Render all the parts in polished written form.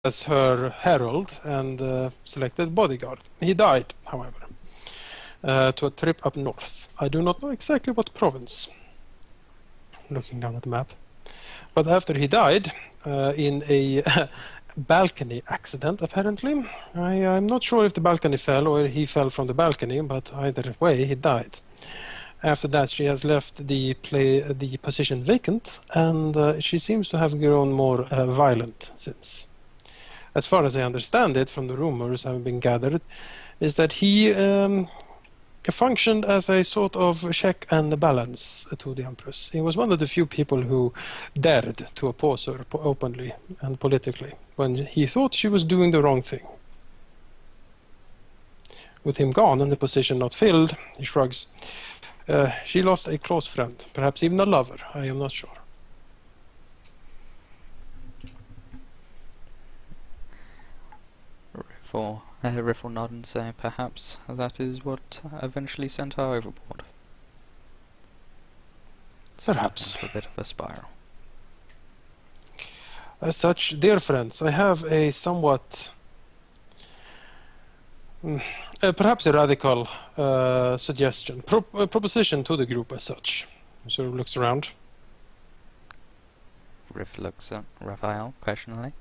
as her herald and selected bodyguard. He died, however, to a trip up north. I do not know exactly what province. Looking down at the map. But after he died, in a balcony accident, apparently. I'm not sure if the balcony fell or he fell from the balcony, but either way, he died. After that, she has left the position vacant, and she seems to have grown more violent since. As far as I understand it, from the rumors having been gathered, is that he functioned as a sort of check and balance to the Empress. He was one of the few people who dared to oppose her openly and politically when he thought she was doing the wrong thing. With him gone and the position not filled, he shrugs. She lost a close friend, perhaps even a lover, I am not sure. Riff will nod and say, perhaps that is what eventually sent her overboard. Perhaps. A bit of a spiral. As such, dear friends, I have a somewhat, perhaps a radical suggestion, proposition to the group as such. Sort of looks around. Riff looks at Rahal questioningly.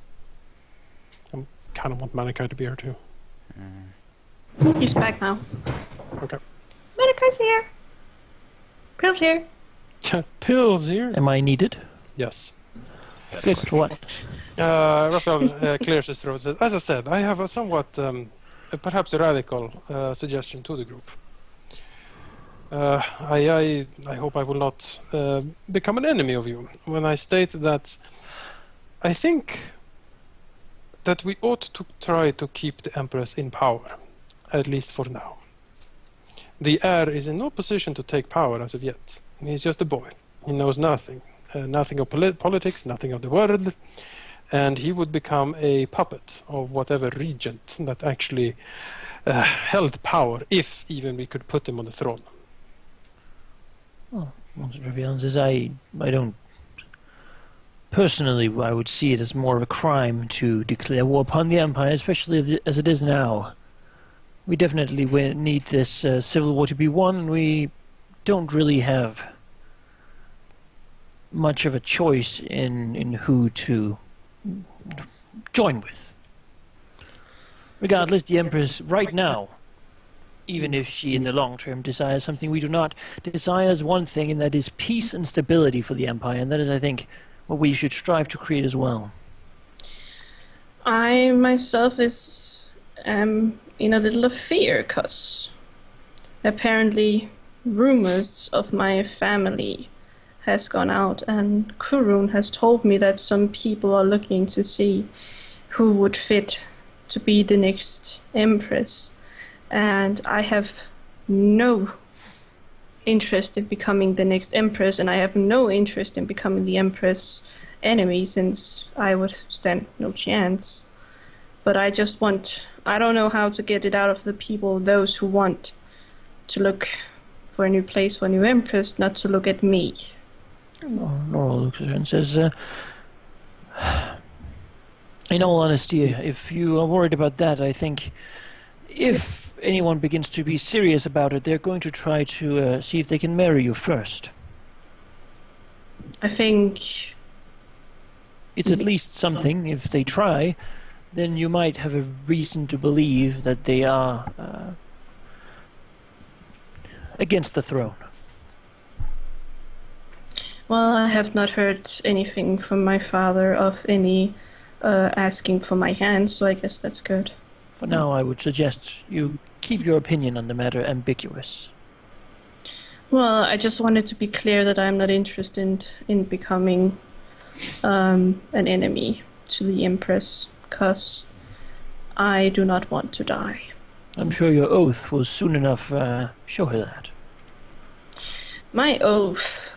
I kind of want Malachi to be here too. He's back now. Okay. Malachi's here. Pill's here. Pills here? Am I needed? Yes. Good for what? Raphael clears his throat and says, as I said, I have a somewhat, perhaps a radical suggestion to the group. I hope I will not become an enemy of you when I state that I think that we ought to try to keep the Empress in power, at least for now. The heir is in no position to take power as of yet. He's just a boy. He knows nothing. Nothing of politics, nothing of the world, and he would become a puppet of whatever regent that actually held power, if even we could put him on the throne. Well, Reveal says I don't... Personally, I would see it as more of a crime to declare war upon the Empire, especially as it is now. We definitely need this civil war to be won. We don't really have much of a choice in who to join with. Regardless, the Empress right now, even if she in the long term desires something we do not, desires one thing, and that is peace and stability for the Empire, and that is, I think, what we should strive to create as well. I myself am in a little of fear, because apparently rumors of my family has gone out, and Kurun has told me that some people are looking to see who would fit to be the next Empress, and I have no interest in becoming the next Empress, and I have no interest in becoming the Empress enemy, since I would stand no chance. But I just want, I don't know how to get it out of the people, those who want to look for a new place for a new Empress, not to look at me. Laurel looks at her and says, in all honesty, if you are worried about that, I think if anyone begins to be serious about it, they're going to try to see if they can marry you first. I think it's at least something. If they try, then you might have a reason to believe that they are against the throne. Well, I have not heard anything from my father of any asking for my hand, so I guess that's good. For now, I would suggest you keep your opinion on the matter ambiguous. Well, I just wanted to be clear that I'm not interested in becoming an enemy to the Empress, because I do not want to die. I'm sure your oath will soon enough show her that. My oath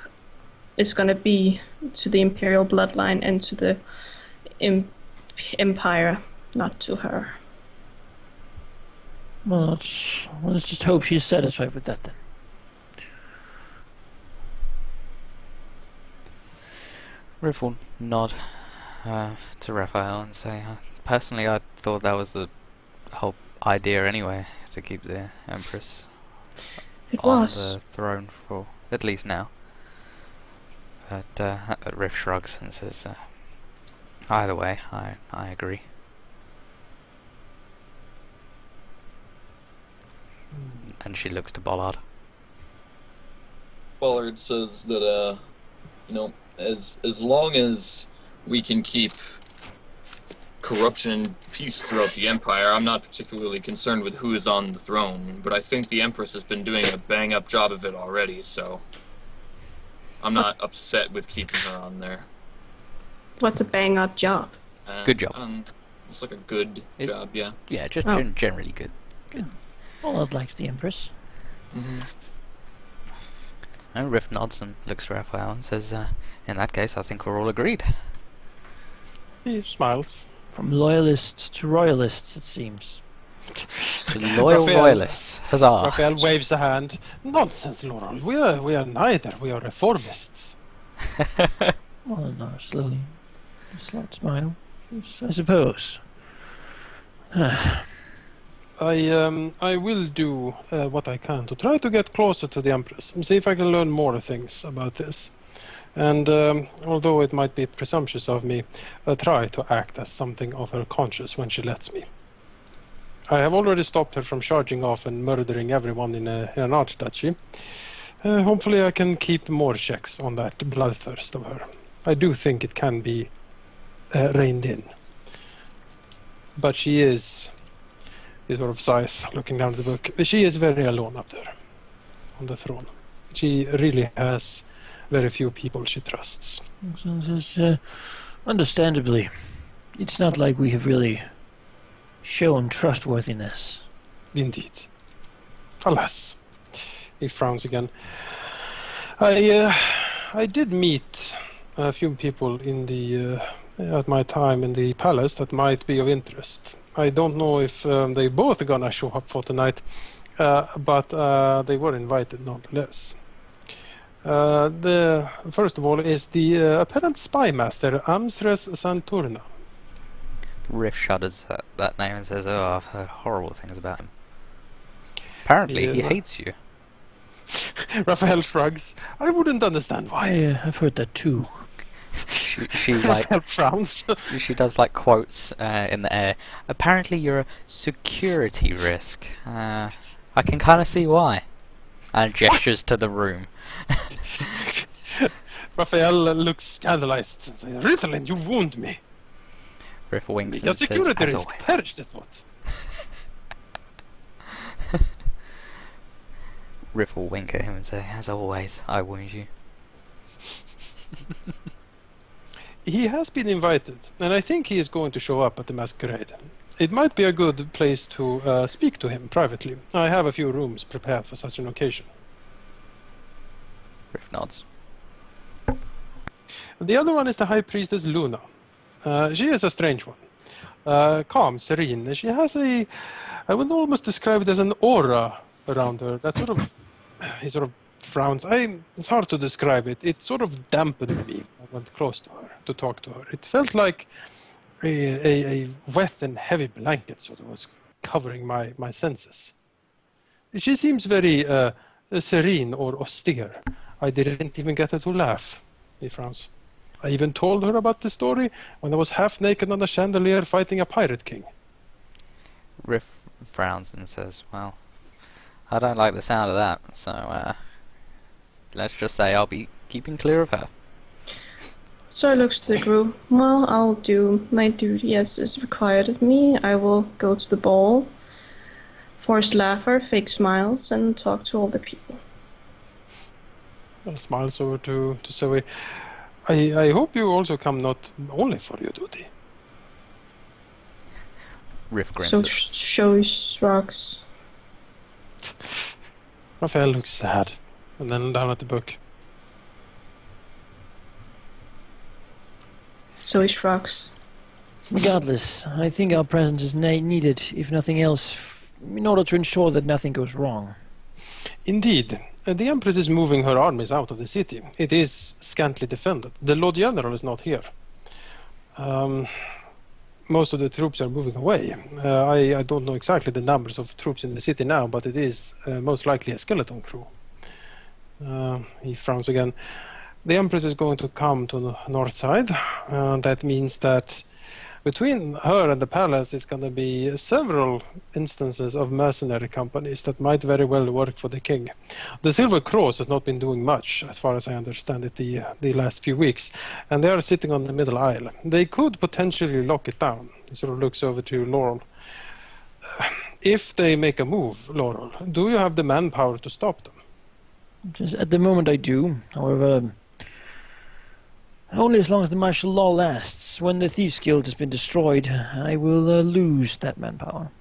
is going to be to the Imperial bloodline and to the Empire, not to her. Well, let's just hope she's satisfied with that then. Riff will nod to Raphael and say, Personally, I thought that was the whole idea anyway, to keep the Empress It on was. the throne for at least now. But Riff shrugs and says, either way, I agree. And she looks to Bollard. Bollard says that, you know, as long as we can keep corruption and peace throughout the Empire, I'm not particularly concerned with who is on the throne, but I think the Empress has been doing a bang-up job of it already, so I'm not upset with keeping her on there. What's a bang-up job? Good job. It's like a good job, yeah. Yeah, just Oh. generally good. Bollard likes the Empress. Mm-hmm. And Riff nods and looks to Raphael and says, in that case, I think we're all agreed. He smiles. From loyalists to royalists, it seems. To loyal Raphael- loyalists. Huzzah! Raphael waves a hand. Nonsense, Laurel. We are neither. We are reformists. Well, no, slowly. A slight smile. Yes, I suppose. I will do what I can to try to get closer to the Empress and see if I can learn more things about this. And although it might be presumptuous of me, I'll try to act as something of her conscience when she lets me. I have already stopped her from charging off and murdering everyone in an archduchy. Hopefully I can keep more checks on that bloodthirst of her. I do think it can be reined in. But she is... He sort of sighs, looking down at the book. She is very alone up there, on the throne. She really has very few people she trusts. Understandably, it's not like we have really shown trustworthiness. Indeed. Alas. He frowns again. I did meet a few people in the at my time in the palace that might be of interest. I don't know if they both gonna show up for tonight, but they were invited nonetheless. The first of all is the apparent spy master Empress Santurna. Riff shudders at that name and says, oh, I've heard horrible things about him. Apparently, he Yeah. hates you. Raphael shrugs. I wouldn't understand why. I've heard that too. She like Raphael frowns. she does like quotes in the air. Apparently, you're a security risk. I can kind of see why. And gestures to the room. Raphael looks scandalized and says, Ritalin, you wound me. Riff winks The and says, security as risk. always. Perish the thought. Riff will wink at him and say, as always, I wound you. He has been invited, and I think he is going to show up at the masquerade. It might be a good place to speak to him privately. I have a few rooms prepared for such an occasion. Riff nods. The other one is the High Priestess Luna. She is a strange one. Calm, serene. She has I would almost describe it as an aura around her. That he sort of frowns. It's hard to describe it. It sort of dampened me when I went close to her to talk to her. It felt like a wet and heavy blanket sort of was covering my senses. She seems very serene or austere. I didn't even get her to laugh. He frowns. I even told her about the story when I was half naked on a chandelier fighting a pirate king. Riff frowns and says, well, I don't like the sound of that, so let's just say I'll be keeping clear of her. So I looks to the group. Well, I'll do my duty as is required of me. I will go to the ball, force laughter, fake smiles, and talk to all the people. Well, smiles over to Zoe. I hope you also come not only for your duty. Riff grins So at showy shrugs. Raphael looks sad, and then down at the book. So he shrugs. Regardless, I think our presence is needed, if nothing else, in order to ensure that nothing goes wrong. Indeed, the Empress is moving her armies out of the city. It is scantily defended. The Lord General is not here. most of the troops are moving away. I don't know exactly the numbers of troops in the city now, but it is most likely a skeleton crew. He frowns again. The Empress is going to come to the north side. That means that between her and the palace is going to be several instances of mercenary companies that might very well work for the king. The Silver Cross has not been doing much, as far as I understand it, the last few weeks, and they are sitting on the middle aisle. They could potentially lock it down. He sort of looks over to Laurel. If they make a move, Laurel, do you have the manpower to stop them? Just at the moment I do. However, only as long as the martial law lasts. When the Thieves Guild has been destroyed, I will lose that manpower.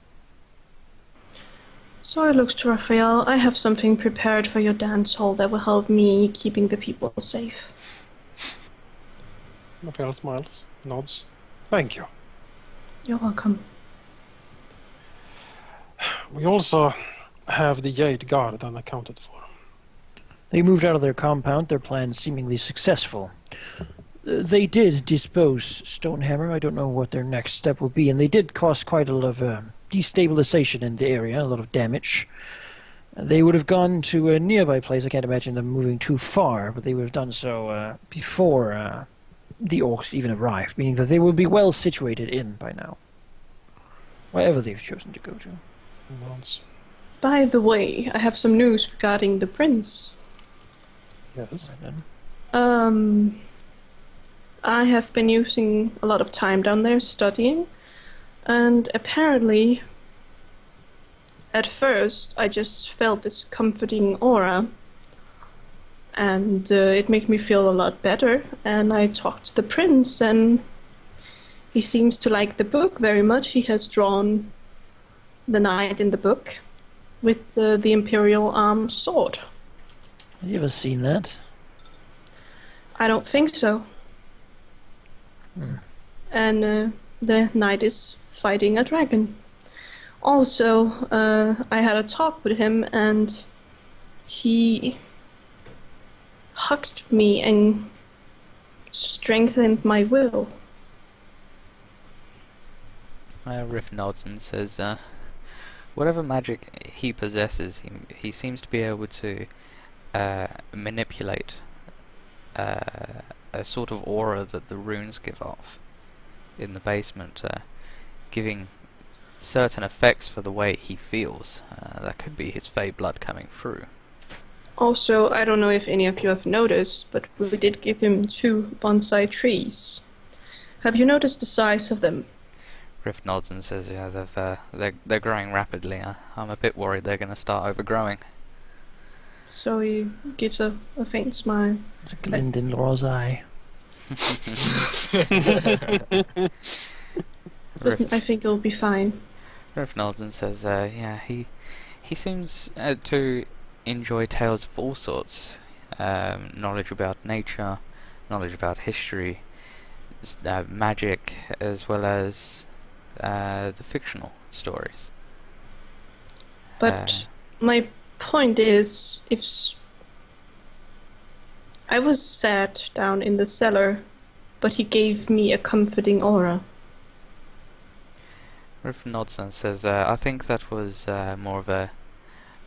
So I look to Raphael. I have something prepared for your dance hall that will help me keeping the people safe. Raphael smiles, nods. Thank you. You're welcome. We also have the Jade Guard unaccounted for. They moved out of their compound, their plan seemingly successful. They did dispose Stonehammer. I don't know what their next step will be, and they did cause quite a lot of destabilization in the area, a lot of damage. They would have gone to a nearby place. I can't imagine them moving too far, but they would have done so before the orcs even arrived, meaning that they will be well situated in by now. Wherever they've chosen to go to. Nods. By the way, I have some news regarding the prince. Yes. Right then. I have been using a lot of time down there studying, and apparently, at first, I just felt this comforting aura, and it made me feel a lot better, and I talked to the prince, and he seems to like the book very much. He has drawn the knight in the book with the imperial armed sword. Have you ever seen that? I don't think so. And the knight is fighting a dragon. Also, I had a talk with him, and he hugged me and strengthened my will. Riff nods and says, whatever magic he possesses, he seems to be able to manipulate a sort of aura that the runes give off in the basement, giving certain effects for the way he feels. That could be his fey blood coming through. Also, I don't know if any of you have noticed, but we did give him 2 bonsai trees. Have you noticed the size of them? Riff nods and says, yeah, they're growing rapidly. I'm a bit worried they're going to start overgrowing. So he gives a faint smile. There's a glint in Laura's eye. I think it'll be fine. Riff nods and says, yeah, he seems to enjoy tales of all sorts. Knowledge about nature, knowledge about history, magic, as well as the fictional stories. But my point is, I was sad down in the cellar, but he gave me a comforting aura. Riff nods and says, I think that was more of a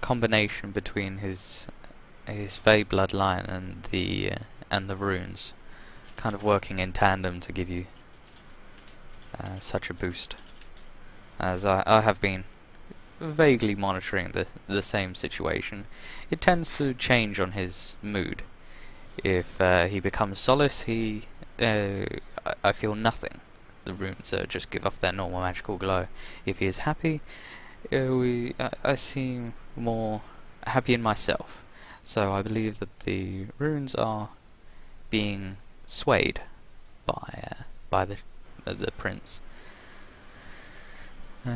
combination between his fey bloodline and the runes, kind of working in tandem to give you such a boost. As I have been vaguely monitoring the same situation, it tends to change on his mood. If he becomes solace, I feel nothing. The runes just give off their normal magical glow. If he is happy, I seem more happy in myself. So I believe that the runes are being swayed by the prince.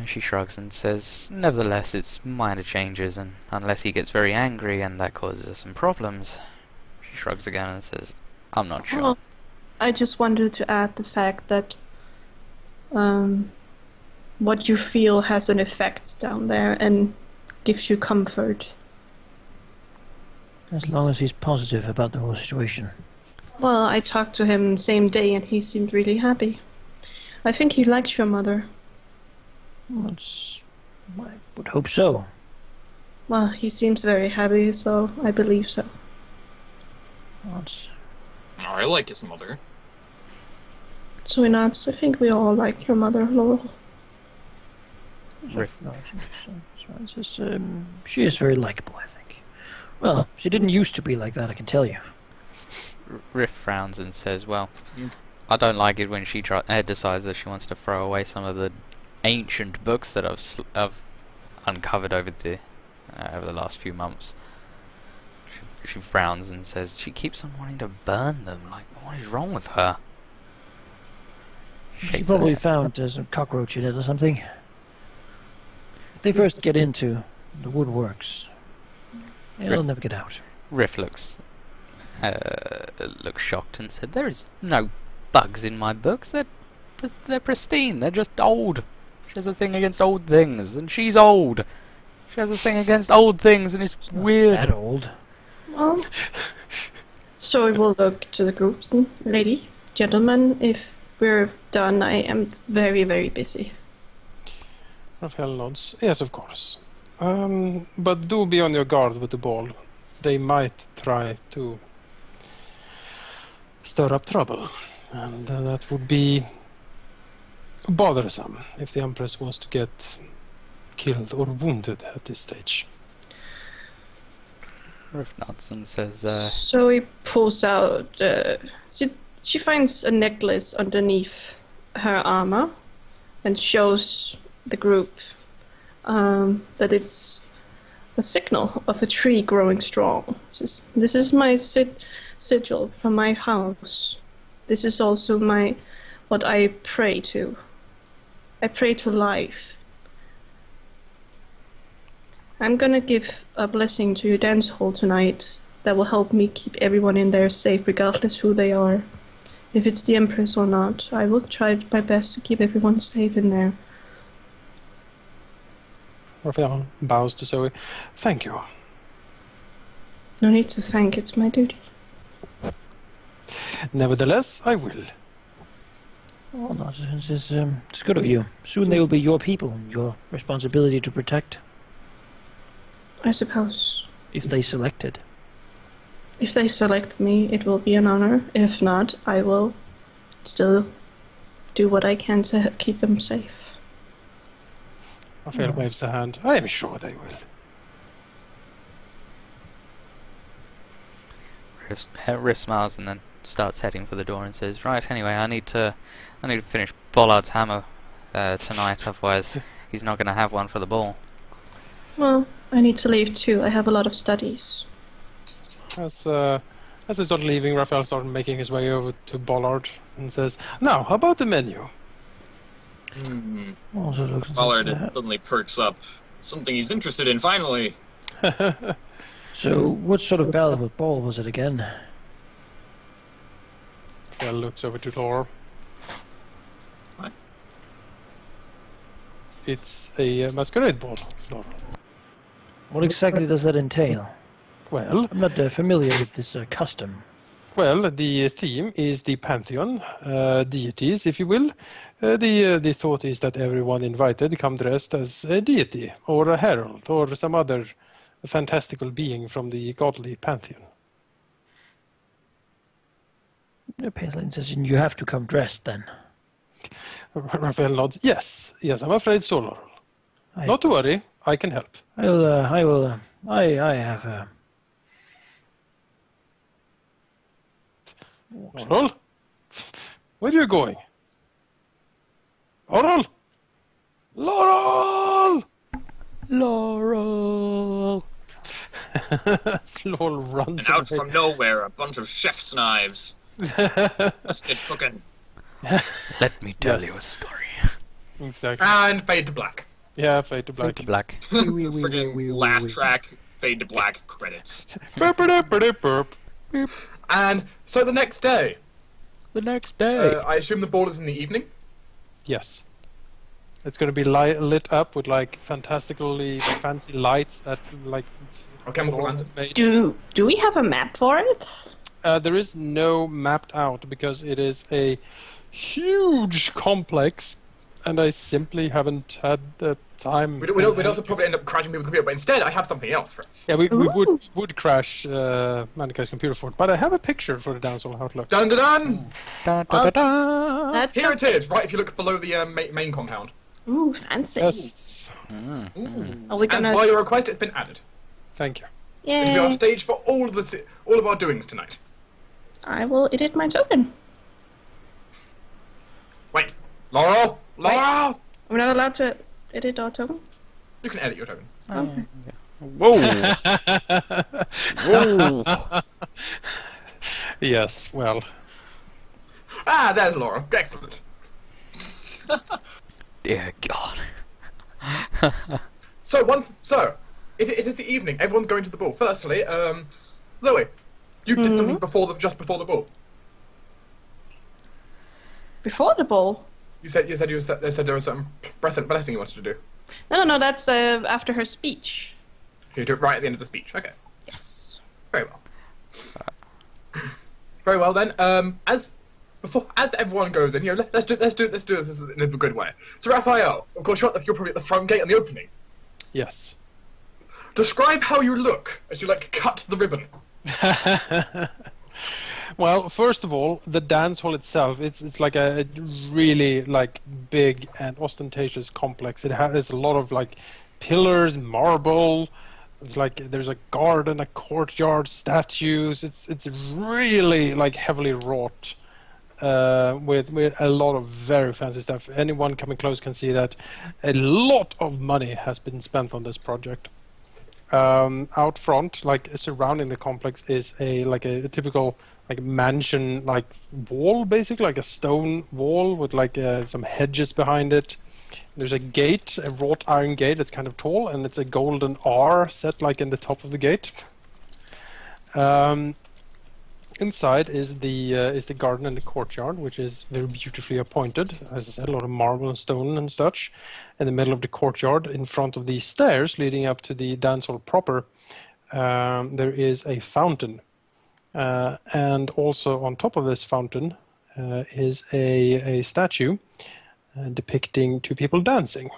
She shrugs and says, nevertheless, it's minor changes, and unless he gets very angry and that causes us some problems. She shrugs again and says, I'm not sure. Well, I just wanted to add the fact that what you feel has an effect down there and gives you comfort. As long as he's positive about the whole situation. Well, I talked to him the same day and he seemed really happy. I think he likes your mother. Well, I would hope so. Well, he seems very happy, so I believe so. Well, I like his mother. So in arts, I think we all like your mother, Laurel. Riff. She is very likable, I think. Well, she didn't used to be like that, I can tell you. Riff frowns and says, well, I don't like it when she decides that she wants to throw away some of the ancient books that I've uncovered over the last few months. She frowns and says she keeps on wanting to burn them. Like, what is wrong with her? She Shakes her probably head. found some cockroach in it or something. They first get into the woodworks. They'll never get out. Riff looks shocked and said, there is no bugs in my books. They're pristine. They're just old. She has a thing against old things, and she's old. She has a thing against old things, and it's weird. That old. Well, so we will look to the groups. Lady, gentlemen, if we're done, I am very, very busy. Raphael nods. Yes, of course. But do be on your guard with the ball. They might try to stir up trouble, and that would be bothersome if the Empress was to get killed or wounded at this stage. Riff nods and says, So he pulls out. She finds a necklace underneath her armor, and shows the group that it's a signal of a tree growing strong. This is my sigil from my house. This is also what I pray to. I pray to life. I'm gonna give a blessing to your dance hall tonight that will help me keep everyone in there safe, regardless who they are. If it's the Empress or not, I will try my best to keep everyone safe in there. Raphael bows to Zoe. Thank you. No need to thank, it's my duty. Nevertheless, I will. Oh, no, it's good of you. Soon they will be your people, and your responsibility to protect, I suppose. if they selected. If they select me, it will be an honor. If not, I will still do what I can to keep them safe. Raphael waves a hand. I am sure they will. Riff smiles and then starts heading for the door and says, right, anyway, I need to finish Bollard's hammer tonight, otherwise he's not going to have one for the ball. Well, I need to leave too. I have a lot of studies. As they start leaving, Raphael starts making his way over to Bollard and says, now, how about the menu? Also looks Pollard suddenly perks up. Something he's interested in, finally. So, what sort of ball was it again? Raphael looks over to Laura. What? It's a masquerade ball, Laura. What exactly does that entail? Well, I'm not familiar with this custom. well, the theme is the pantheon, deities, if you will. The thought is that everyone invited come dressed as a deity, or a herald, or some other fantastical being from the godly pantheon. Paisley says you have to come dressed then. Raphael nods. Yes, I'm afraid so, Laurel. Not to worry, I can help. I have Laurel? Where are you going? Laurel! Laurel! Laurel! Laurel runs And out away. from nowhere, a bunch of chef's knives. Let's get cooking. Let me tell Yes. you a story. Exactly. And fade to black. Yeah, fade to black. Fade to black. Friggin' laugh track, fade to black credits. Burp, burp, burp, burp. And so the next day, The next day. I assume the ball is in the evening. Yes. It's going to be lit up with like fantastically fancy lights that like Or chemical Laurel lanterns. has made. Do we have a map for it? There is no mapped out because it is a huge complex, and I simply haven't had the time. We'd also probably end up crashing people's computer, but instead I have something else for us. Yeah, we would crash Mandikai's computer for it, but I have a picture for the dance hall, how it looks. Dun dun dun! Da, da, da, da. That's Here it is, right if you look below the main compound. Ooh, fancy. Yes, Are we And gonna? by your request, it's been added. thank you. It'll be our Yay! stage for all of our doings tonight. I will edit my token. Wait, Laurel! Laurel! We're not allowed to edit our token. You can edit your token. Okay. Whoa! Whoa! Yes, well, Ah, there's Laurel. Excellent. Dear God. So, it is the evening. Everyone's going to the ball. Firstly, Zoe, you did something just before the ball. Before the ball. They said there was some present blessing you wanted to do. No. That's after her speech. You do it right at the end of the speech. Okay. Yes. Very well. Very well then. As everyone goes in, let's do this in a good way. So Raphael, of course you're probably at the front gate and the opening. yes. Describe how you look as you cut the ribbon. Well, first of all, the dance hall itself, it's like a really big and ostentatious complex. It has a lot of pillars, marble. It's there's a garden, a courtyard, statues. It's really heavily wrought with a lot of very fancy stuff. Anyone coming close can see that a lot of money has been spent on this project. Out front, surrounding the complex, is a typical mansion wall, basically a stone wall with some hedges behind it. There's a gate, a wrought iron gate that's kind of tall, and it's a golden R set in the top of the gate. Inside is the garden and the courtyard, which is very beautifully appointed. As I said, a lot of marble and stone and such. In the middle of the courtyard, in front of the stairs leading up to the dance hall proper, there is a fountain. And also on top of this fountain is a statue depicting two people dancing.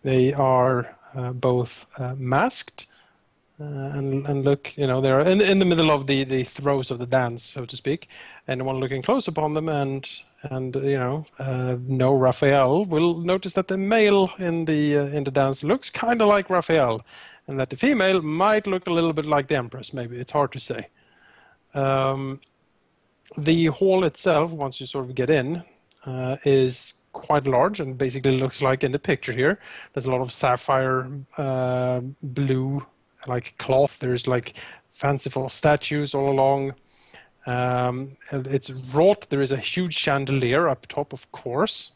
They are both masked. And look, they're in the middle of the throes of the dance, so to speak. Anyone looking close upon them and know Raphael will notice that the male in the dance looks kind of like Raphael, and that the female might look a little bit like the Empress. Maybe it's hard to say. The hall itself, once you sort of get in, is quite large and basically looks like in the picture here. There's a lot of sapphire blue cloth. There's fanciful statues all along. It's wrought. There is a huge chandelier up top, of course.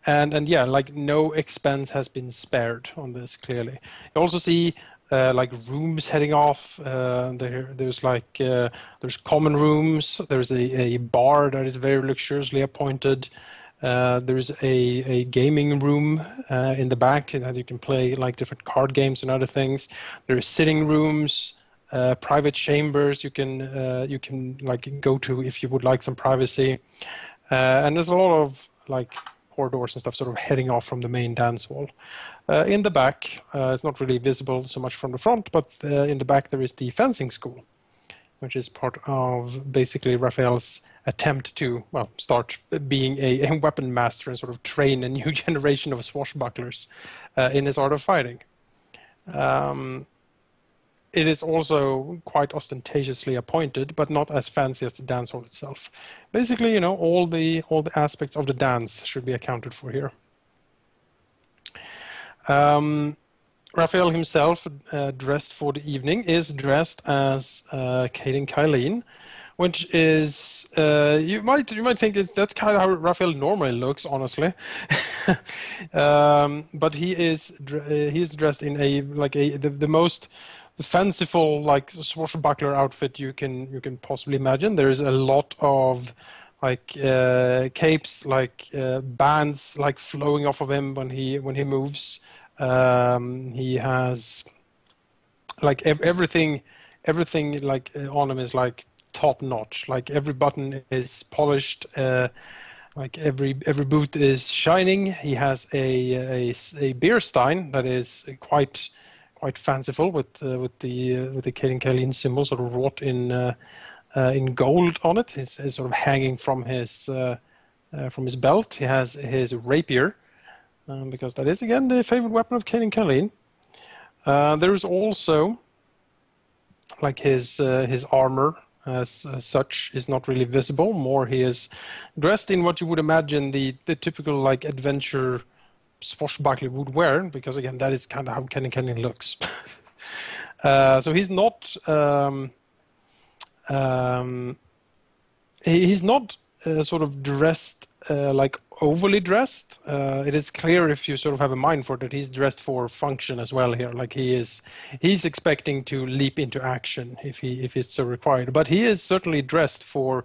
And yeah, no expense has been spared on this, clearly. You also see rooms heading off. There's common rooms. There's a bar that is very luxuriously appointed. There's a gaming room in the back that you can play different card games and other things. There are sitting rooms, private chambers you can go to if you would like some privacy. And there's a lot of corridors and stuff sort of heading off from the main dance hall. In the back, it's not really visible so much from the front, but in the back there is the fencing school, which is part of basically Raphael's attempt to start being a weapon master and sort of train a new generation of swashbucklers in his art of fighting. It is also quite ostentatiously appointed, but not as fancy as the dance hall itself. Basically, all the aspects of the dance should be accounted for here. Raphael himself, dressed for the evening, is dressed as Caden Kylene, which is you might think that's kind of how Raphael normally looks, honestly. But he is dressed in the most fanciful swashbuckler outfit you can possibly imagine. There is a lot of capes, bands flowing off of him when he moves. He has everything on him is top notch. Like every button is polished. Like every boot is shining. He has a beer stein that is quite fanciful with the Caden Kaleen symbol sort of wrought in gold on it. It's sort of hanging from his belt. He has his rapier, because that is again the favorite weapon of Caden Kaleen. There is also like his armor as such is not really visible. More he is dressed in what you would imagine the typical like adventure swashbuckler would wear, because again that is kind of how Caden Kaleen looks. So he's not he's not sort of dressed like overly dressed. It is clear if you sort of have a mind for it that he's dressed for function as well here. Like he's expecting to leap into action if it's so required. But he is certainly dressed for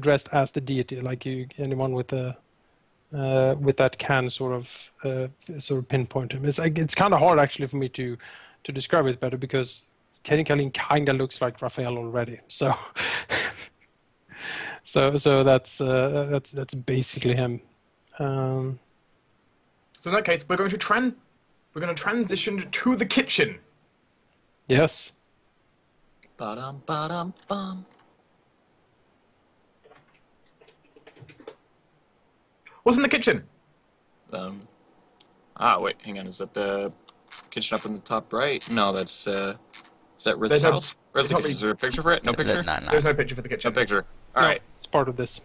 dressed as the deity. Like anyone with that can sort of pinpoint him. It's kind of hard actually for me to describe it better, because Caden Kaleen kind of looks like Raphael already. So. So that's basically him. So in that case, we're going to transition to the kitchen. Yes. Ba-dum, ba-dum, bum. What's in the kitchen? Wait, hang on. Is that the kitchen up in the top right? No, that's is that Ritz's house? Where's the kitchen? Is there a picture for it? No picture? No. There's no picture for the kitchen. No picture. All right. It's part of this.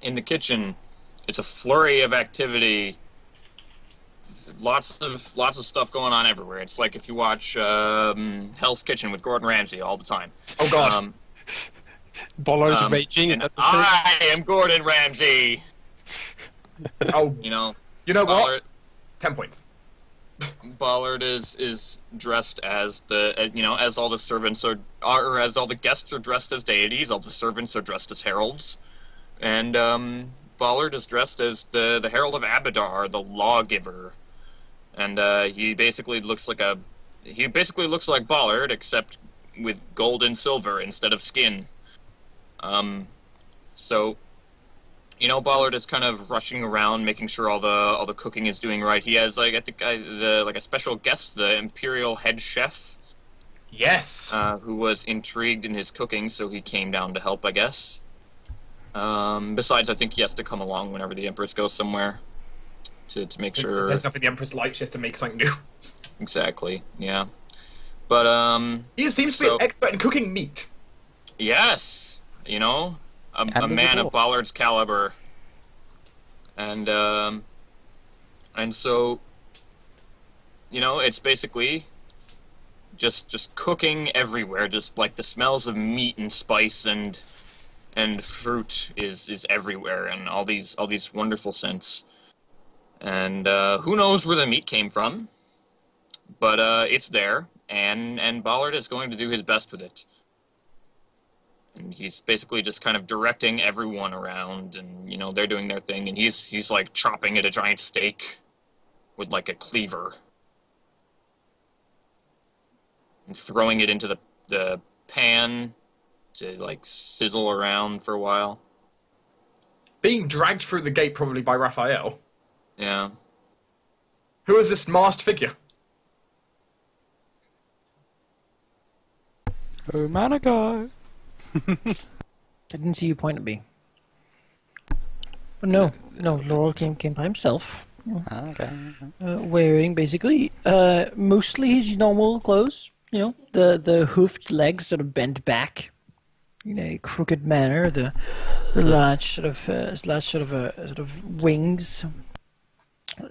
In the kitchen, it's a flurry of activity. Lots of stuff going on everywhere. It's like if you watch Hell's Kitchen with Gordon Ramsay all the time. Oh God. Bollards raging. Is that the same? I am Gordon Ramsay. Oh, You know what? Ballard, 10 points. Ballard is dressed as as all the servants are as all the guests are dressed as deities, all the servants are dressed as heralds, and Ballard is dressed as the herald of Abadar, the lawgiver, and he basically looks like Ballard except with gold and silver instead of skin. So. Ballard is kind of rushing around, making sure all the cooking is doing right. He has like a special guest, the Imperial head chef. Yes. Who was intrigued in his cooking, so he came down to help, I guess. Besides, I think he has to come along whenever the Empress goes somewhere to make sure. There's nothing the Empress likes, she has to make something new. Exactly. Yeah. But he seems to be an expert in cooking meat. Yes. A man of Ballard's caliber, and so, it's basically just cooking everywhere. Just like the smells of meat and spice and fruit is everywhere, and all these wonderful scents. And who knows where the meat came from, but it's there, and Ballard is going to do his best with it. And he's basically just kind of directing everyone around, and they're doing their thing, and he's like chopping at a giant steak with like a cleaver and throwing it into the pan to like sizzle around for a while. Being dragged through the gate probably by Raphael. Yeah. Who is this masked figure? Oh, man, a guy. I didn't see you point at me. But no, Laurel came by himself. Okay. Wearing basically mostly his normal clothes. The hoofed legs sort of bent back in a crooked manner. The large sort of wings.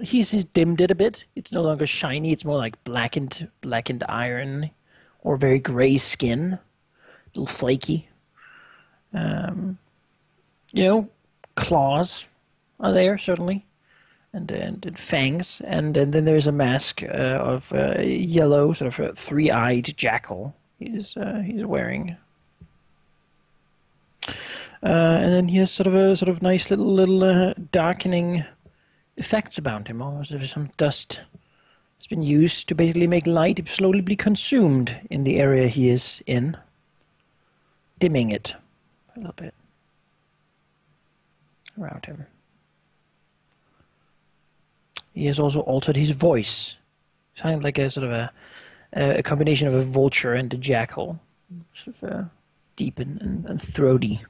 He's dimmed it a bit. It's no longer shiny. It's more like blackened iron, or very grey skin, a little flaky. Claws are there certainly, and fangs, and then there's a mask of yellow, sort of a three-eyed jackal. He's wearing, and then he has sort of nice little darkening effects about him, almost as if some dust has been used to basically make light slowly be consumed in the area he is in. dimming it a little bit around him. He has also altered his voice. Sounded like a sort of a combination of a vulture and a jackal. Sort of deep and throaty.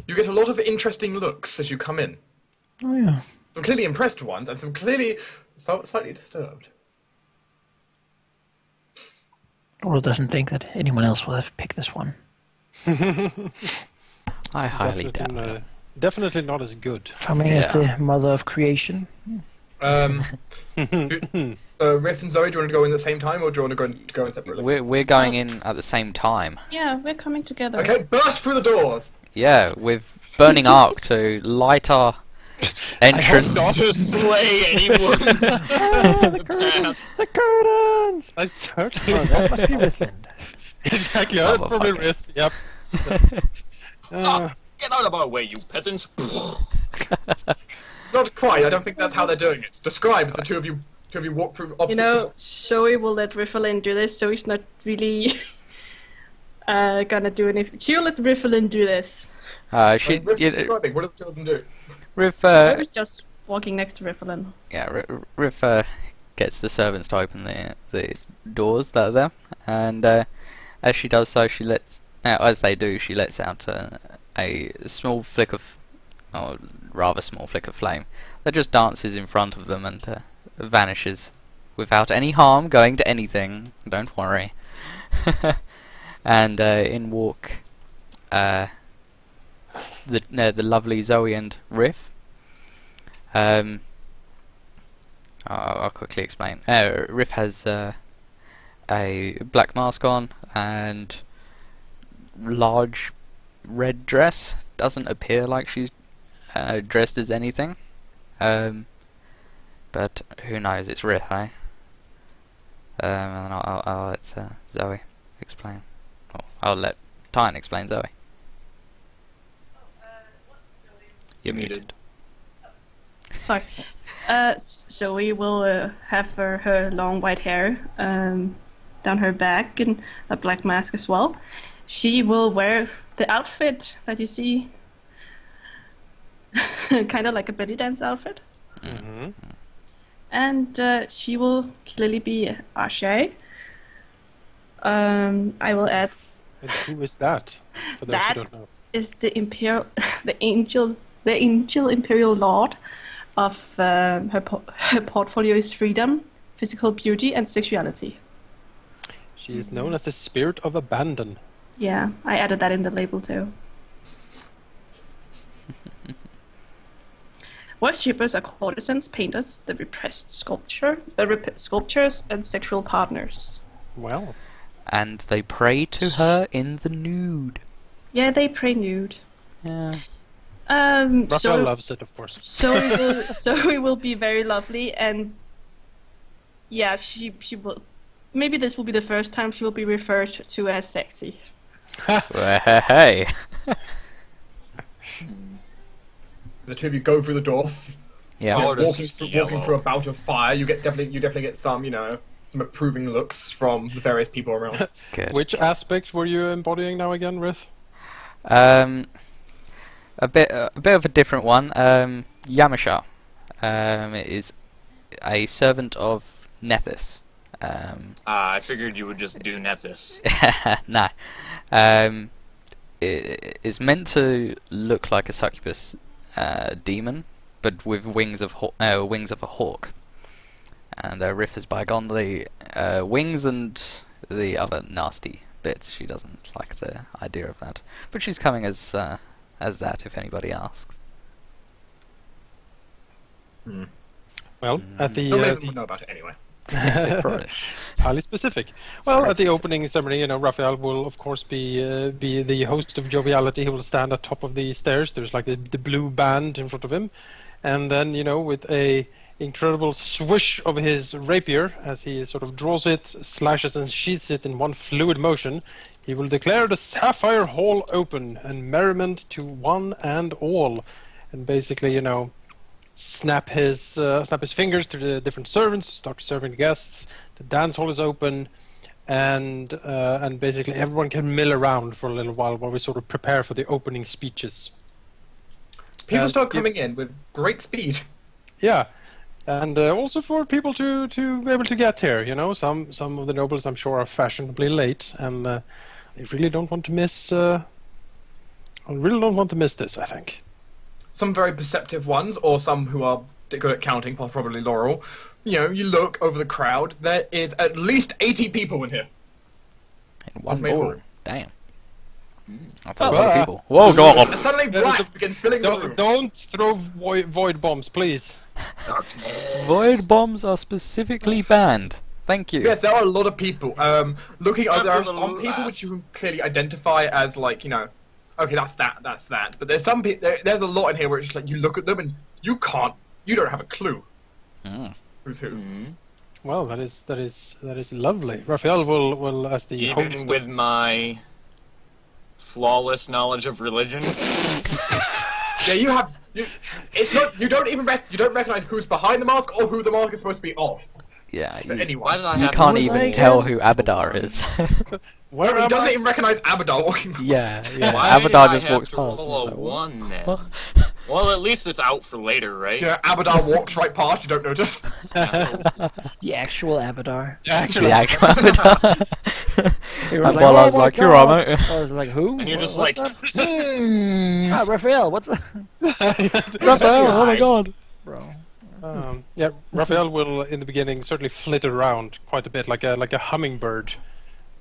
You get a lot of interesting looks as you come in. Oh yeah. Some clearly impressed ones, and some clearly slightly disturbed. Oral doesn't think that anyone else will have picked this one. I highly doubt it. Definitely not as good. Coming as the mother of creation. So Riff and Zoe, do you want to go in at the same time, or do you want to go in separately? We're going in at the same time. Yeah, we're coming together. Okay, burst through the doors! Yeah, with burning arc to light our entrance. Not to slay anyone. The curtains! I certainly. Oh, that must be Rithland. Exactly, that's probably Riff. Yep. Get out of our way, you peasants! Not quite, I don't think that's how they're doing it. Describe as the two of you walk through opposite You know, Zoe will let Rifflin do this, so he's not really gonna do anything. She'll let Rifflin do this. Riff is describing, what do the two of them do? Riff, Zoe's just walking next to Rifflin. yeah, Riff gets the servants to open the doors that are there, and as she does so, she lets out a small flick of, or rather small flick of flame that just dances in front of them and vanishes without any harm going to anything. Don't worry. And in walk the lovely Zoe and Riff. I'll quickly explain. Riff has a black mask on and large red dress. Doesn't appear like she's dressed as anything. But who knows? It's Riff, eh? And I'll let Zoe explain. Or I'll let Tyne explain Zoe. You're muted. Sorry. Zoe will have her long white hair down her back and a black mask as well. She will wear the outfit that you see, kind of like a belly dance outfit. Mm-hmm. And she will clearly be Ashe. I will add. And who is that? For those who don't know. Is the angel imperial lord of her portfolio is freedom, physical beauty, and sexuality. She is known as the spirit of abandon. Yeah, I added that in the label too. Worshippers are courtesans, painters, the repressed sculptures, and sexual partners. Well. And they pray to her in the nude. Yeah, they pray nude. Yeah. Rahal loves it, of course. Zoe will be very lovely, and yeah, she will. Maybe this will be the first time she will be referred to as sexy. Hey. The two of you go through the door. Yeah. Walking through a bout of fire, you definitely get some, some approving looks from the various people around. Good. Which aspect were you embodying now again, Riff? A bit of a different one. Yamasha is a servant of Nethys. I figured you would just do Nethys. No. It is meant to look like a succubus demon, but with wings of a hawk. And Riff has bygone the wings and the other nasty bits. She doesn't like the idea of that, but she's coming as that if anybody asks. Well, at the Nobody would know about it anyway. highly specific. Well, at the opening ceremony, Raphael will of course be the host of joviality. He will stand at top of the stairs. There's like the blue band in front of him, and then with a incredible swish of his rapier as he sort of draws it, slashes and sheaths it in one fluid motion, he will declare the Sapphire Hall open and merriment to one and all, and basically snap his fingers to the different servants, start serving the guests. The dance hall is open, and basically everyone can mill around for a little while we sort of prepare for the opening speeches. People start coming in with great speed. Yeah, and also for people to be able to get here. You know, some of the nobles I'm sure are fashionably late, and they really don't want to miss. I really don't want to miss this, I think. Some very perceptive ones, or some who are good at counting, probably Laurel. You know, you look over the crowd. There is at least 80 people in here. In one That's ball. Mayhall. Damn. That's a lot of people. Whoa, God! And suddenly black begins filling the room. Don't throw void bombs, please. Void bombs are specifically banned. Thank you. Yes, there are a lot of people. Looking over, there are After the some people last- which you can clearly identify as, like, you know, okay, that's that. But there's some there's a lot in here where it's just like you look at them and you don't have a clue Mm. who's who. Well, that is lovely. Raphael will as the Even host. with my flawless knowledge of religion. Yeah, it's not. You don't recognize who's behind the mask or who the mask is supposed to be of. Yeah, For you, anyone. Why did I you have can't to- even tell who Abadar is. Where He am doesn't I? even recognize Abadar walking. yeah. Why did Abadar I just have walks to past. roll a Like, what? 1 then? Well, at least it's out for later, right? Yeah, Abadar walks right past. You don't notice. The actual Abadar. Actually, The actual Abadar. He And was Ballar's "Oh my like, "You're all God." right." I was like, who? And you're just What's like, that? Ah, Raphael, what's that? Raphael, oh my God. Bro. yeah, Raphael will in the beginning certainly flit around quite a bit, like a hummingbird,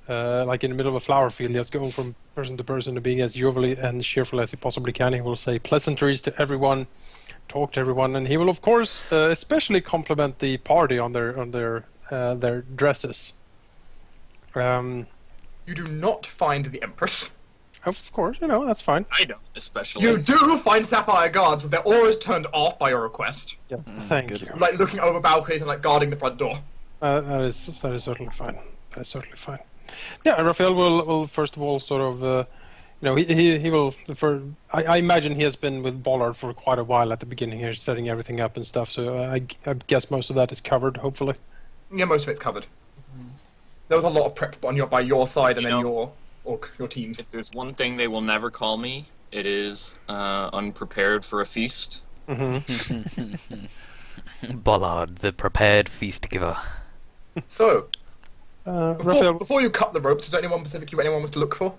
like in the middle of a flower field, just going from person to person and being as jovial and cheerful as he possibly can. He will say pleasantries to everyone, talk to everyone, and he will of course especially compliment the party on their dresses. You do not find the Empress. Of course, you know that's fine. I don't, especially. You do find Sapphire guards with their auras turned off by your request, Yes, thank good. you. like looking over balconies and like guarding the front door. That is certainly fine. That's certainly fine. Yeah, Raphael will first of all sort of, you know, he will. I imagine he has been with Ballard for quite a while at the beginning here, setting everything up and stuff. So I guess most of that is covered, hopefully. Yeah, most of it's covered. There was a lot of prep by your side and You then know- your teams. If there's one thing they will never call me, it is unprepared for a feast. Ballard, the prepared feast giver. So, Raphael, before you cut the ropes, is there anyone specific anyone wants to look for?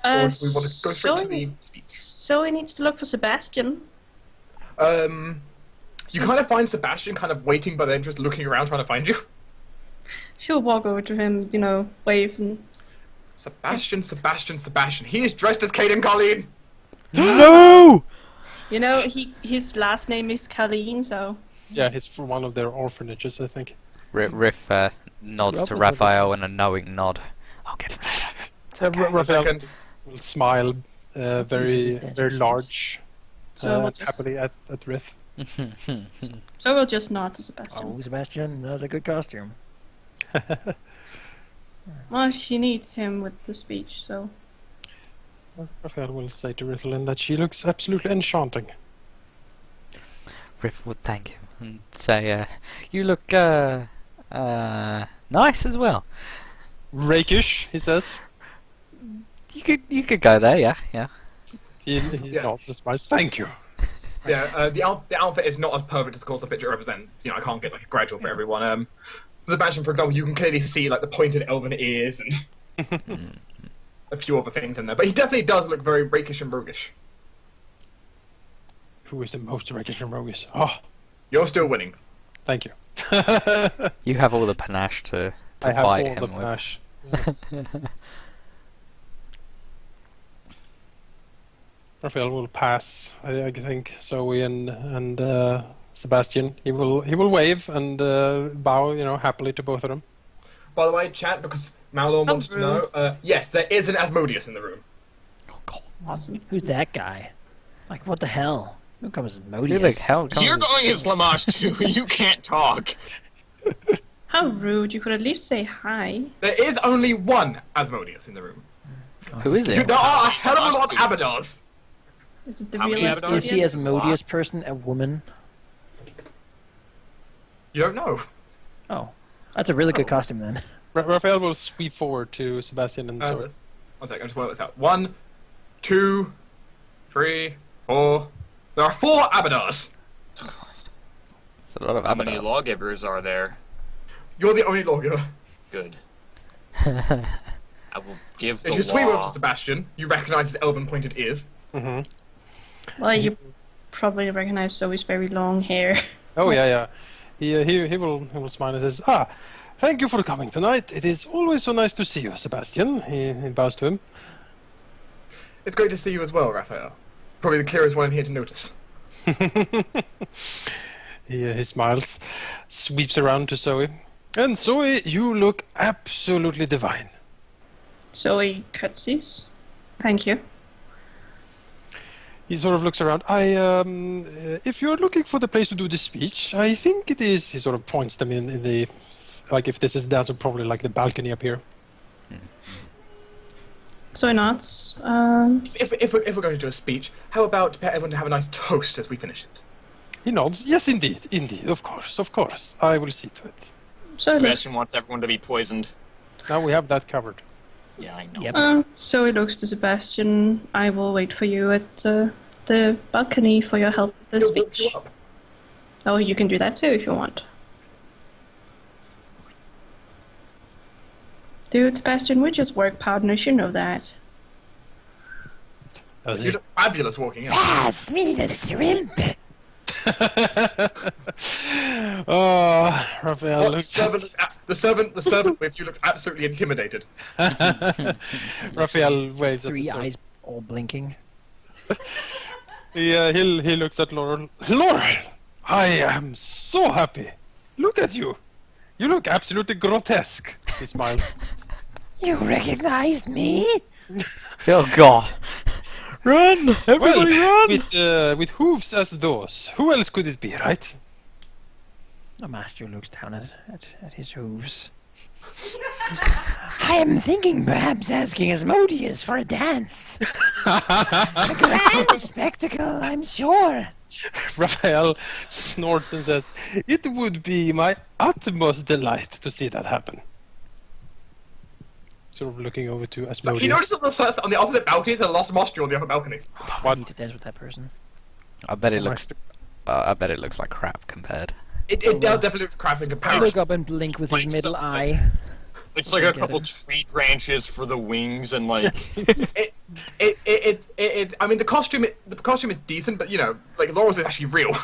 Or do we want to go straight to the speech? So he needs to look for Sebastian. You kind of find Sebastian kind of waiting by the entrance, looking around, trying to find you. She'll walk over to him, you know, wave and... Sebastian. He is dressed as Caden Colleen. No! You know, his last name is Colleen, so... yeah, he's from one of their orphanages, I think. Riff nods to Raphael in a knowing nod. I'll get it later. Raphael Second. will smile very large, So we'll just, happily at Riff. so we'll just nod to Sebastian. Oh, Sebastian, that's a good costume. Well, she needs him with the speech, so... Raphael will say to Rifflin that she looks absolutely enchanting. Riff would thank him and say, "You look nice as well." Rakish, he says. You could go there, yeah. He Yeah. nods and smiles. Thank you. Yeah, the outfit is not as perfect as, of course, the picture represents. You know, I can't get like a gradual for everyone. Sebastian, for example, you can clearly see like the pointed elven ears and a few other things in there. But he definitely does look very rakish and roguish. Who is the most rakish and roguish? Oh, You're still winning. thank you. You have all the panache to I have fight all the him with. panache. Raphael will pass, I think. Zoe and Sebastian. He will wave and bow, you know, happily to both of them. By the way, chat, because Malorn wants to know, yes, there is an Asmodeus in the room. Oh, God. Awesome. Who's that guy? Like, what the hell? Who comes Who Modius? the hell comes You're going as Lamash too. You can't talk. How rude, you could at least say hi. There is only one Asmodeus in the room. Who is it? There are a hell of a lot of Abadars. Is it the How many real Abadars? Is the Asmodeus person a woman? You don't know. Oh. That's a really good costume then. Raphael will sweep forward to Sebastian and Zoe. One second, I'm just working this out. 1, 2, 3, 4. There are 4 Abadars. It's a lot of How many Abadars. lawgivers are there? You're the only lawgiver. Good. I will give the If you sweep up law. to Sebastian, you recognise his elven pointed ears. Mm-hmm. Well, you probably recognize Zoe's very long hair. Oh yeah. He will smile and says, thank you for coming tonight. It is always so nice to see you, Sebastian. He bows to him. It's great to see you as well, Raphael. Probably the clearest one in here to notice. He smiles, sweeps around to Zoe. And Zoe, you look absolutely divine. Zoe curtsies. Thank you. He sort of looks around. If you're looking for the place to do the speech, I think it is. He sort of points them in the, like if this is dance, probably like the balcony up here. Zoe nods. If we're going to do a speech, how about prepare everyone to have a nice toast as we finish it? He nods. Yes, indeed, of course. I will see to it. Sebastian wants everyone to be poisoned. Now we have that covered. Yeah, I know. Yep. Zoe looks to Sebastian. I will wait for you at the balcony for your help with the He'll whip speech. you up. Oh, you can do that too if you want. Dude, Sebastian, we're just work partners, you know that. Does You he? look fabulous walking in. Pass me the shrimp. Oh, Raphael looks. The servant with you looks absolutely intimidated. Raphael waves at 3 the eyes all blinking. He looks at Laurel. Laurel, I am so happy. Look at you. You look absolutely grotesque. He smiles. You recognized me? Oh God! Run! Everybody run! With hooves as those, who else could it be, right? The master looks down at his hooves. I am thinking perhaps asking Asmodeus for a dance. A grand spectacle, I'm sure. Raphael snorts and says, "It would be my utmost delight to see that happen." Sort of looking over to So Asmodeus. you notice on the opposite balcony there's a lost mostrel on the other balcony. I need to dance with that person. I bet it looks. I bet it looks like crap compared. It definitely looks crap in I comparison. look up and blink with his Like middle something. eye. It's like a Get couple it. tree branches for the wings and like. I mean, the costume is decent, but you know, like Laurel's is actually real.